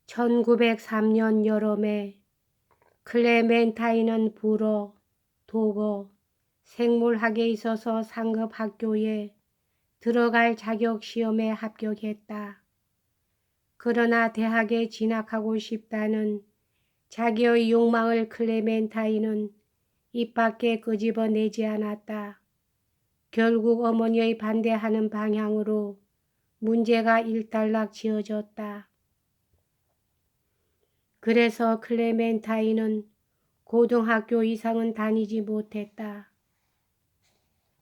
1903년 여름에 클레멘타인은 불어, 독어, 생물학에 있어서 상급 학교에 들어갈 자격 시험에 합격했다. 그러나 대학에 진학하고 싶다는 자기의 욕망을 클레멘타인은 입 밖에 끄집어내지 않았다. 결국 어머니의 반대하는 방향으로 문제가 일단락 지어졌다. 그래서 클레멘타인은 고등학교 이상은 다니지 못했다.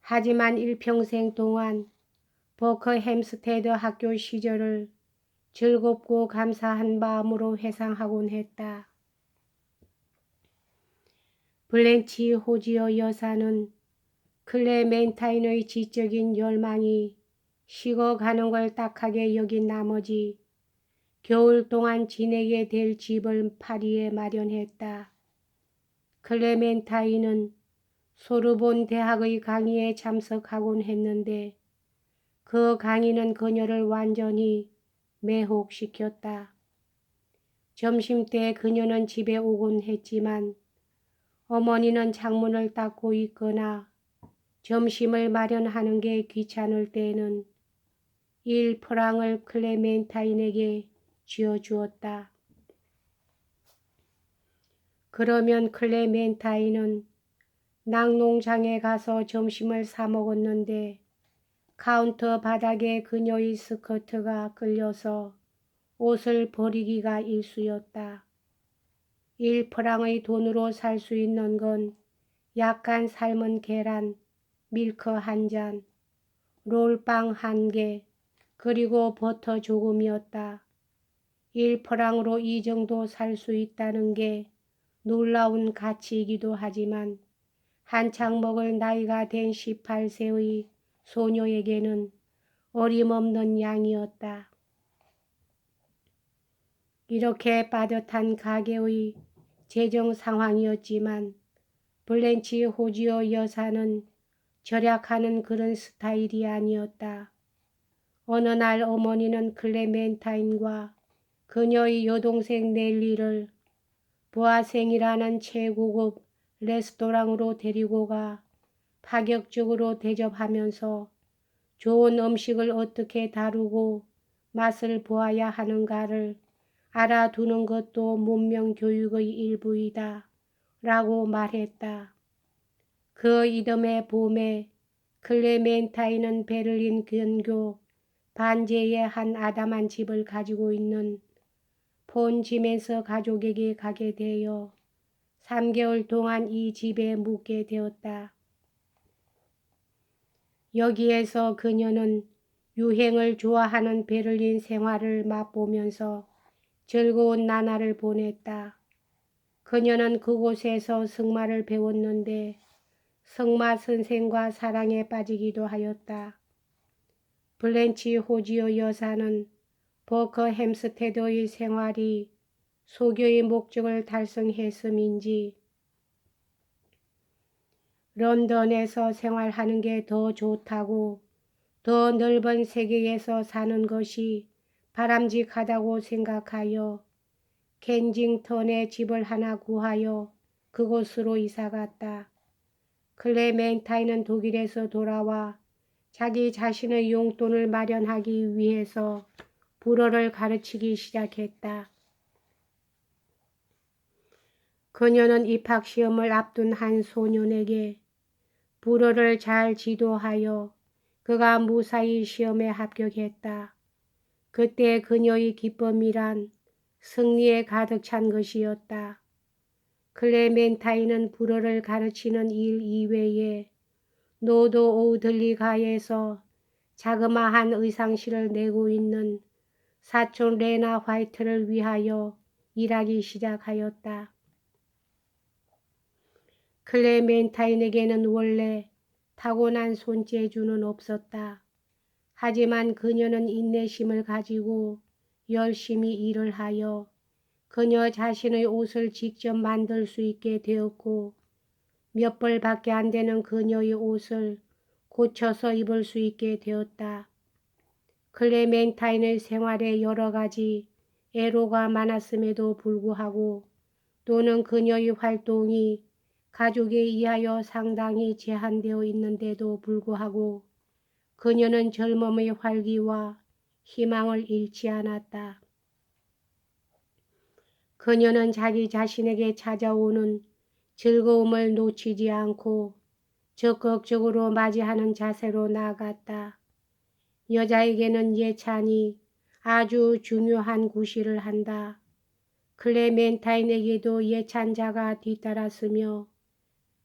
하지만 일평생 동안 버크햄스테드 학교 시절을 즐겁고 감사한 마음으로 회상하곤 했다. 블렌치 호지어 여사는 클레멘타인의 지적인 열망이 식어가는 걸 딱하게 여긴 나머지 겨울 동안 지내게 될 집을 파리에 마련했다. 클레멘타인은 소르본 대학의 강의에 참석하곤 했는데 그 강의는 그녀를 완전히 매혹시켰다. 점심때 그녀는 집에 오곤 했지만 어머니는 창문을 닫고 있거나 점심을 마련하는 게 귀찮을 때에는 1프랑을 클레멘타인에게 쥐어주었다. 그러면 클레멘타인은 낙농장에 가서 점심을 사 먹었는데 카운터 바닥에 그녀의 스커트가 끌려서 옷을 버리기가 일쑤였다. 1프랑의 돈으로 살 수 있는 건 약간 삶은 계란, 밀크 한 잔, 롤빵 한 개, 그리고 버터 조금이었다. 1프랑으로 이 정도 살 수 있다는 게 놀라운 가치이기도 하지만 한창 먹을 나이가 된 18세의 소녀에게는 어림없는 양이었다. 이렇게 빠듯한 가게의 재정 상황이었지만 블렌치 호지어 여사는 절약하는 그런 스타일이 아니었다. 어느 날 어머니는 클레멘타인과 그녀의 여동생 넬리를 보아생이라는 최고급 레스토랑으로 데리고 가 파격적으로 대접하면서 좋은 음식을 어떻게 다루고 맛을 보아야 하는가를 알아두는 것도 문명교육의 일부이다 라고 말했다. 그 이듬해 봄에 클레멘타인은 베를린 근교 반제의 한 아담한 집을 가지고 있는 폰 지멘스 가족에게 가게 되어 3개월 동안 이 집에 묵게 되었다. 여기에서 그녀는 유행을 좋아하는 베를린 생활을 맛보면서 즐거운 나날을 보냈다. 그녀는 그곳에서 승마를 배웠는데 승마 선생과 사랑에 빠지기도 하였다. 블렌치 호지어 여사는 버크햄스테드의 생활이 소교의 목적을 달성했음인지 런던에서 생활하는 게 더 좋다고, 더 넓은 세계에서 사는 것이 바람직하다고 생각하여 켄징턴에 집을 하나 구하여 그곳으로 이사갔다. 클레멘타인은 독일에서 돌아와 자기 자신의 용돈을 마련하기 위해서 불어를 가르치기 시작했다. 그녀는 입학시험을 앞둔 한 소년에게 불어를 잘 지도하여 그가 무사히 시험에 합격했다. 그때 그녀의 기쁨이란 승리에 가득 찬 것이었다. 클레멘타인은 불어를 가르치는 일 이외에 노도 오우들리가에서 자그마한 의상실을 내고 있는 사촌 레나 화이트를 위하여 일하기 시작하였다. 클레멘타인에게는 원래 타고난 손재주는 없었다. 하지만 그녀는 인내심을 가지고 열심히 일을 하여 그녀 자신의 옷을 직접 만들 수 있게 되었고 몇 벌밖에 안 되는 그녀의 옷을 고쳐서 입을 수 있게 되었다. 클레멘타인의 생활에 여러 가지 애로가 많았음에도 불구하고 또는 그녀의 활동이 가족에 의하여 상당히 제한되어 있는데도 불구하고 그녀는 젊음의 활기와 희망을 잃지 않았다. 그녀는 자기 자신에게 찾아오는 즐거움을 놓치지 않고 적극적으로 맞이하는 자세로 나아갔다. 여자에게는 예찬이 아주 중요한 구실을 한다. 클레멘타인에게도 예찬자가 뒤따랐으며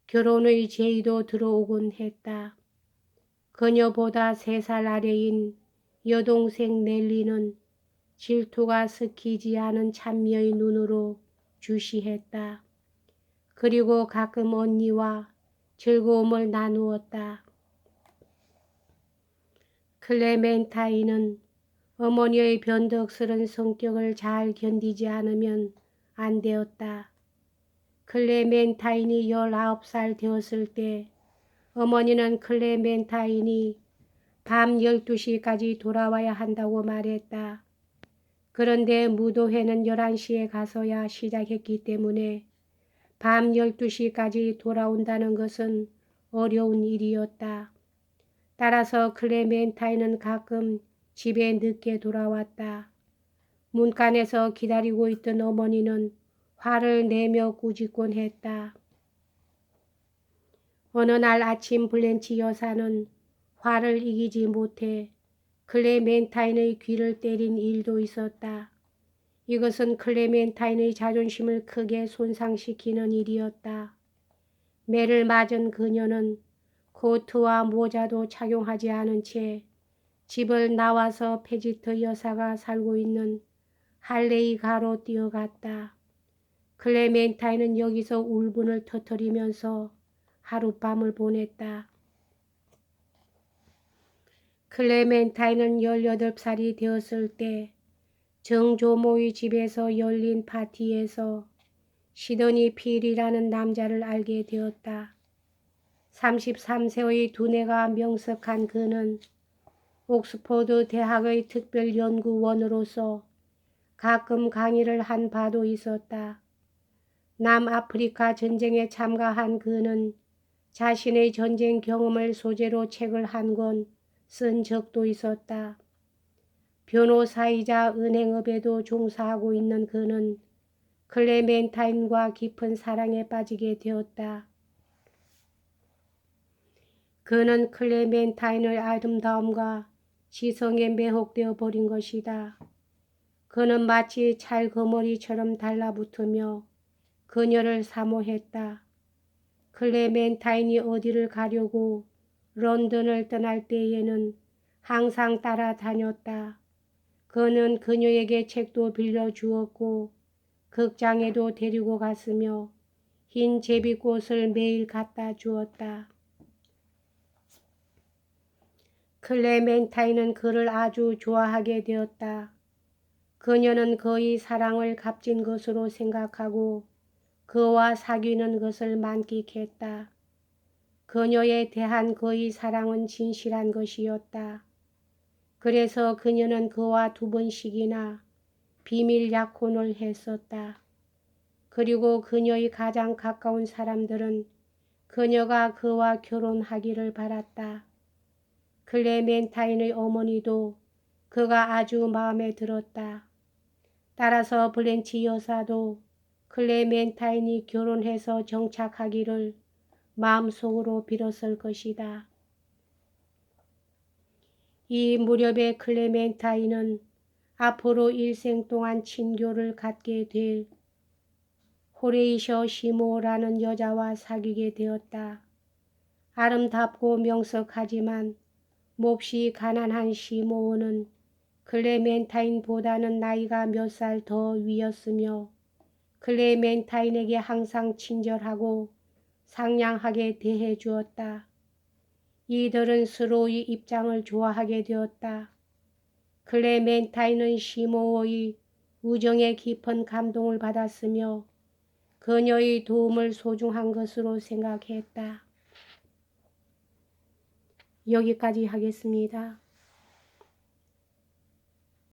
결혼의 제의도 들어오곤 했다. 그녀보다 3살 아래인 여동생 넬리는 질투가 섞이지 않은 찬미의 눈으로 주시했다. 그리고 가끔 언니와 즐거움을 나누었다. 클레멘타인은 어머니의 변덕스런 성격을 잘 견디지 않으면 안 되었다. 클레멘타인이 19살 되었을 때 어머니는 클레멘타인이 밤 12시까지 돌아와야 한다고 말했다. 그런데 무도회는 11시에 가서야 시작했기 때문에 밤 12시까지 돌아온다는 것은 어려운 일이었다. 따라서 클레멘타인은 가끔 집에 늦게 돌아왔다. 문간에서 기다리고 있던 어머니는 화를 내며 꾸짖곤 했다. 어느 날 아침 블렌치 여사는 화를 이기지 못해 클레멘타인의 귀를 때린 일도 있었다. 이것은 클레멘타인의 자존심을 크게 손상시키는 일이었다. 매를 맞은 그녀는 코트와 모자도 착용하지 않은 채 집을 나와서 페지트 여사가 살고 있는 할레이 가로 뛰어갔다. 클레멘타인은 여기서 울분을 터뜨리면서 하룻밤을 보냈다. 클레멘타인은 18살이 되었을 때 정조모의 집에서 열린 파티에서 시드니 필이라는 남자를 알게 되었다. 33세의 두뇌가 명석한 그는 옥스퍼드 대학의 특별연구원으로서 가끔 강의를 한 바도 있었다. 남아프리카 전쟁에 참가한 그는 자신의 전쟁 경험을 소재로 책을 한 권 쓴 적도 있었다. 변호사이자 은행업에도 종사하고 있는 그는 클레멘타인과 깊은 사랑에 빠지게 되었다. 그는 클레멘타인의 아름다움과 지성에 매혹되어 버린 것이다. 그는 마치 찰거머리처럼 달라붙으며 그녀를 사모했다. 클레멘타인이 어디를 가려고 런던을 떠날 때에는 항상 따라다녔다. 그는 그녀에게 책도 빌려주었고 극장에도 데리고 갔으며 흰 제비꽃을 매일 갖다 주었다. 클레멘타인은 그를 아주 좋아하게 되었다. 그녀는 그의 사랑을 값진 것으로 생각하고 그와 사귀는 것을 만끽했다. 그녀에 대한 그의 사랑은 진실한 것이었다. 그래서 그녀는 그와 2번씩이나 비밀 약혼을 했었다. 그리고 그녀의 가장 가까운 사람들은 그녀가 그와 결혼하기를 바랐다. 클레멘타인의 어머니도 그가 아주 마음에 들었다. 따라서 블렌치 여사도 클레멘타인이 결혼해서 정착하기를 마음속으로 빌었을 것이다. 이 무렵에 클레멘타인은 앞으로 일생 동안 친교를 갖게 될 호레이셔 시모라는 여자와 사귀게 되었다. 아름답고 명석하지만 몹시 가난한 시모어는 클레멘타인보다는 나이가 몇 살 더 위였으며 클레멘타인에게 항상 친절하고 상냥하게 대해 주었다. 이들은 서로의 입장을 좋아하게 되었다. 클레멘타인은 시모어의 우정에 깊은 감동을 받았으며 그녀의 도움을 소중한 것으로 생각했다. 여기까지 하겠습니다.